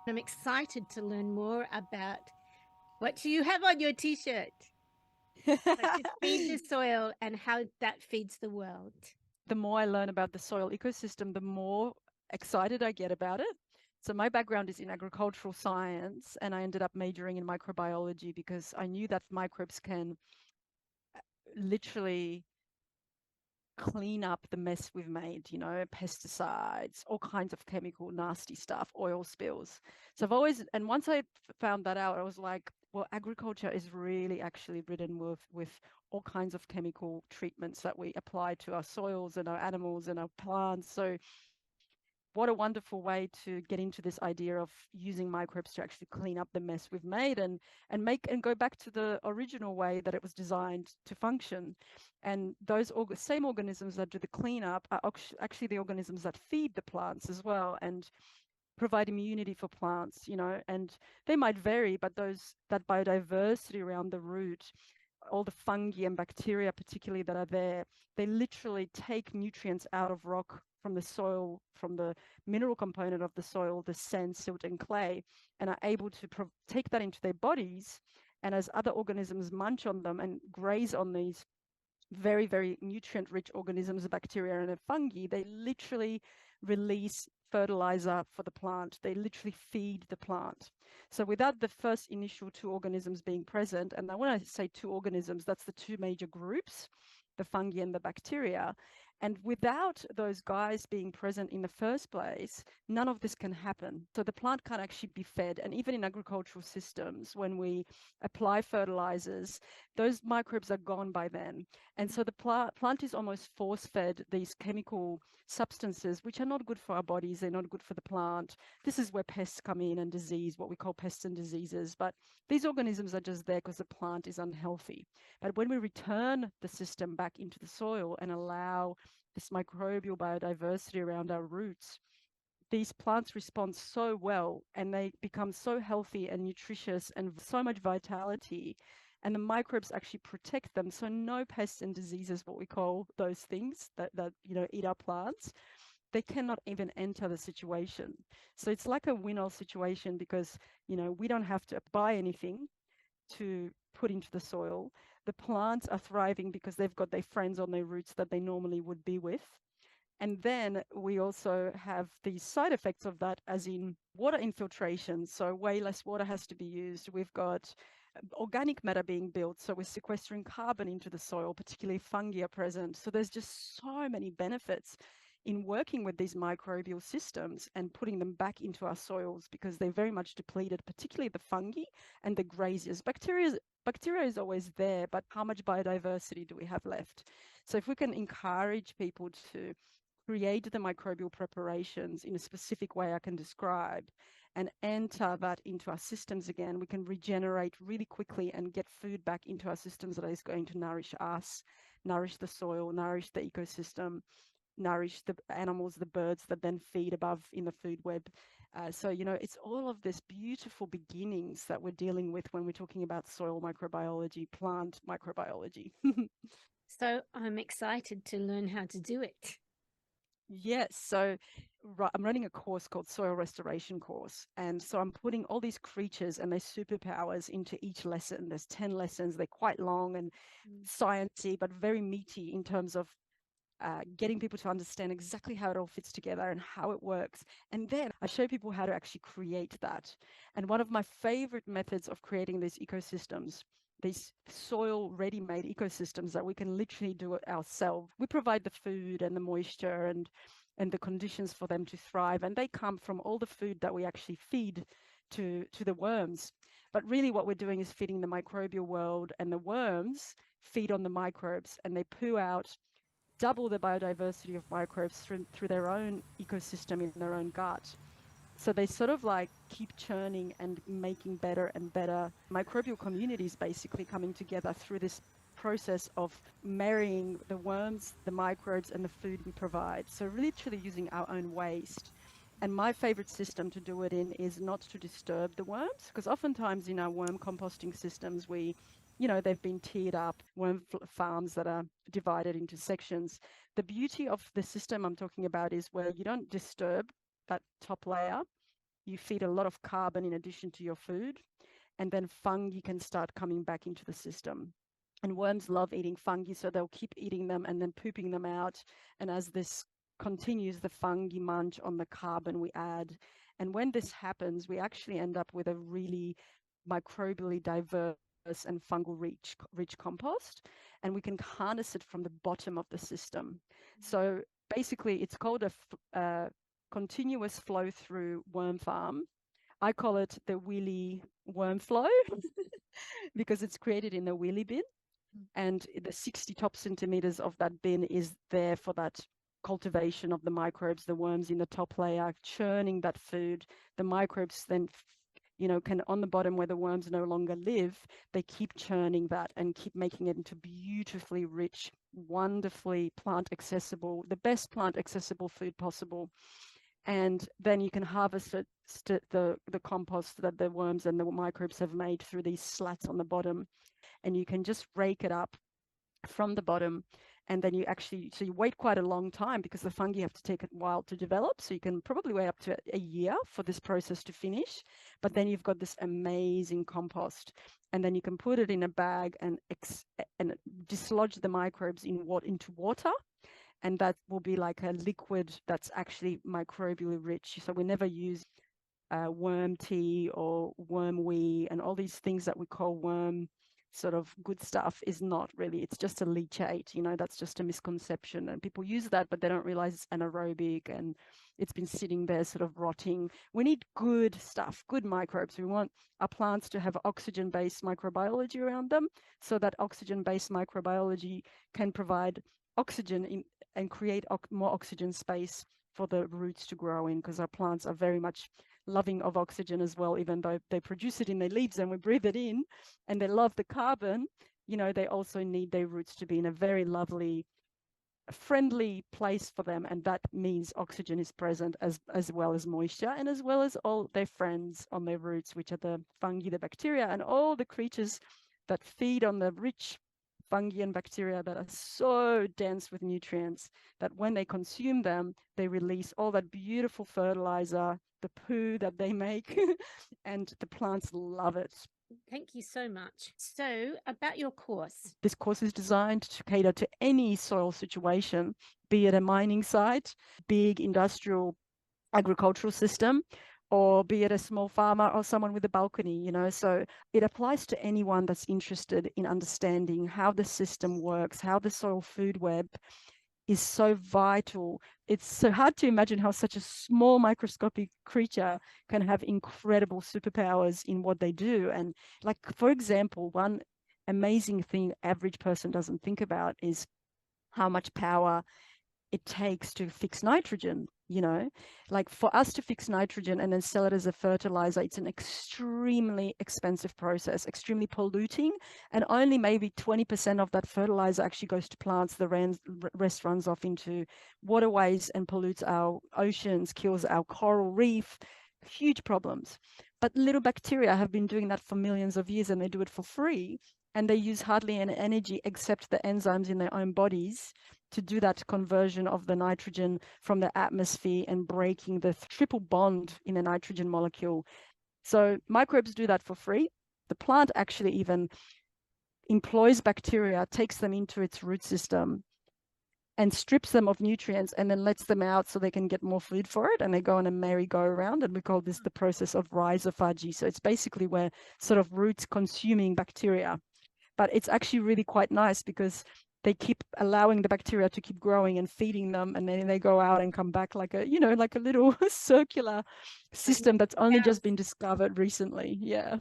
I'm excited to learn more about what do you have on your t-shirt. So to feed the soil and how that feeds the world. The more I learn about the soil ecosystem, the more excited I get about it. So my background is in agricultural science, and I ended up majoring in microbiology because I knew that microbes can literally clean up the mess we've made, pesticides, all kinds of chemical, nasty stuff, oil spills. So I've always, and once I found that out, I was like, well, agriculture is really actually ridden with all kinds of chemical treatments that we apply to our soils and our animals and our plants. So what a wonderful way to get into this idea of using microbes to actually clean up the mess we've made and go back to the original way that it was designed to function. And those same organisms that do the cleanup are actually the organisms that feed the plants as well and provide immunity for plants, and they might vary, but that biodiversity around the root, all the fungi and bacteria particularly that are there, they literally take nutrients out of rock from the soil, from the mineral component of the soil, the sand, silt, and clay, and are able to take that into their bodies. And as other organisms munch on them and graze on these very, very nutrient rich organisms, bacteria and fungi, they literally release fertilizer for the plant. They literally feed the plant. So without the first initial two organisms being present, and when I say two organisms, that's the two major groups, the fungi and the bacteria. And without those guys being present in the first place, none of this can happen. So the plant can't actually be fed. And even in agricultural systems, when we apply fertilizers, those microbes are gone by then. And so the plant is almost force-fed these chemical substances, which are not good for our bodies. They're not good for the plant. This is where pests come in and disease, what we call pests and diseases. But these organisms are just there because the plant is unhealthy. But when we return the system back into the soil and allow this microbial biodiversity around our roots, these plants respond so well and they become so healthy and nutritious and so much vitality. And the microbes actually protect them. So no pests and diseases, what we call those things that eat our plants, they cannot even enter the situation. So it's like a win-all situation because, we don't have to buy anything to put into the soil. The plants are thriving because they've got their friends on their roots that they normally would be with. And then we also have the side effects of that, as in water infiltration. So way less water has to be used. We've got organic matter being built. So we're sequestering carbon into the soil, particularly fungi are present. So there's just so many benefits in working with these microbial systems and putting them back into our soils because they're very much depleted, particularly the fungi and the graziers. Bacteria is always there, but how much biodiversity do we have left? So if we can encourage people to create the microbial preparations in a specific way I can describe and enter that into our systems again, we can regenerate really quickly and get food back into our systems that is going to nourish us, nourish the soil, nourish the ecosystem, nourish the animals, the birds that then feed above in the food web. So, it's all of this beautiful beginnings that we're dealing with when we're talking about soil microbiology, plant microbiology. So I'm excited to learn how to do it. Yes, so I'm running a course called Soil Restoration Course. And so I'm putting all these creatures and their superpowers into each lesson. There's 10 lessons. They're quite long and sciencey, but very meaty in terms of getting people to understand exactly how it all fits together and how it works. And then I show people how to actually create that. And one of my favorite methods of creating these ecosystems, these soil ready-made ecosystems that we can literally do it ourselves. We provide the food and the moisture and the conditions for them to thrive. And they come from all the food that we actually feed to the worms. But really what we're doing is feeding the microbial world, and the worms feed on the microbes and they poo out double the biodiversity of microbes through their own ecosystem in their own gut. So they sort of like keep churning and making better and better microbial communities, basically coming together through this process of marrying the worms, the microbes, and the food we provide. So literally using our own waste. And my favorite system to do it in is not to disturb the worms, because oftentimes in our worm composting systems, they've been tiered up, worm farms that are divided into sections. The beauty of the system I'm talking about is where you don't disturb that top layer. you feed a lot of carbon in addition to your food, and then fungi can start coming back into the system. And worms love eating fungi, so they'll keep eating them and then pooping them out. And as this continues, the fungi munch on the carbon we add. And when this happens, we actually end up with a really microbially diverse and fungal rich compost, and we can harness it from the bottom of the system. So basically, it's called a continuous flow through worm farm. I call it the wheelie worm flow because it's created in a wheelie bin, and the 60 top centimeters of that bin is there for that cultivation of the microbes, the worms in the top layer, churning that food. The microbes then, can on the bottom where the worms no longer live, they keep churning that and keep making it into beautifully rich, wonderfully plant accessible, the best plant accessible food possible. And then you can harvest it, the compost that the worms and the microbes have made through these slats on the bottom, and you can just rake it up from the bottom. And then you wait quite a long time because the fungi have to take a while to develop. So you can probably wait up to a year for this process to finish. But then you've got this amazing compost. And then you can put it in a bag and dislodge the microbes into water. And that will be like a liquid that's actually microbially rich. So we never use worm tea or worm wee, and all these things that we call worm sort of good stuff is not really, it's just a leachate, that's just a misconception. And people use that, but they don't realize it's anaerobic and it's been sitting there sort of rotting. We need good stuff, good microbes. We want our plants to have oxygen-based microbiology around them, so that oxygen-based microbiology can provide oxygen and create more oxygen space for the roots to grow in, because our plants are very much loving of oxygen as well, even though they produce it in their leaves and we breathe it in, and they love the carbon. They also need their roots to be in a very lovely, friendly place for them, and that means oxygen is present as well as moisture, and as well as all their friends on their roots, which are the fungi, the bacteria, and all the creatures that feed on the rich fungi and bacteria that are so dense with nutrients that when they consume them, they release all that beautiful fertilizer, the poo that they make, and the plants love it. Thank you so much. So, about your course. This course is designed to cater to any soil situation, be it a mining site, big industrial agricultural system, or be it a small farmer or someone with a balcony, so it applies to anyone that's interested in understanding how the system works, how the soil food web is so vital. It's so hard to imagine how such a small microscopic creature can have incredible superpowers in what they do. And like, for example, one amazing thing average person doesn't think about is how much power it takes to fix nitrogen. Like for us to fix nitrogen and then sell it as a fertilizer, it's an extremely expensive process, extremely polluting, and only maybe 20% of that fertilizer actually goes to plants. The rest runs off into waterways and pollutes our oceans, kills our coral reef. Huge problems. But little bacteria have been doing that for millions of years, and they do it for free, and they use hardly any energy except the enzymes in their own bodies to do that conversion of the nitrogen from the atmosphere and breaking the triple bond in a nitrogen molecule. So microbes do that for free. The plant actually even employs bacteria, takes them into its root system and strips them of nutrients and then lets them out so they can get more food for it. And they go on a merry-go-round, and we call this the process of rhizophagy. So it's basically where sort of roots consuming bacteria. But it's actually really quite nice because they keep allowing the bacteria to keep growing and feeding them, and then they go out and come back like a little circular system that's only just been discovered recently. Yeah.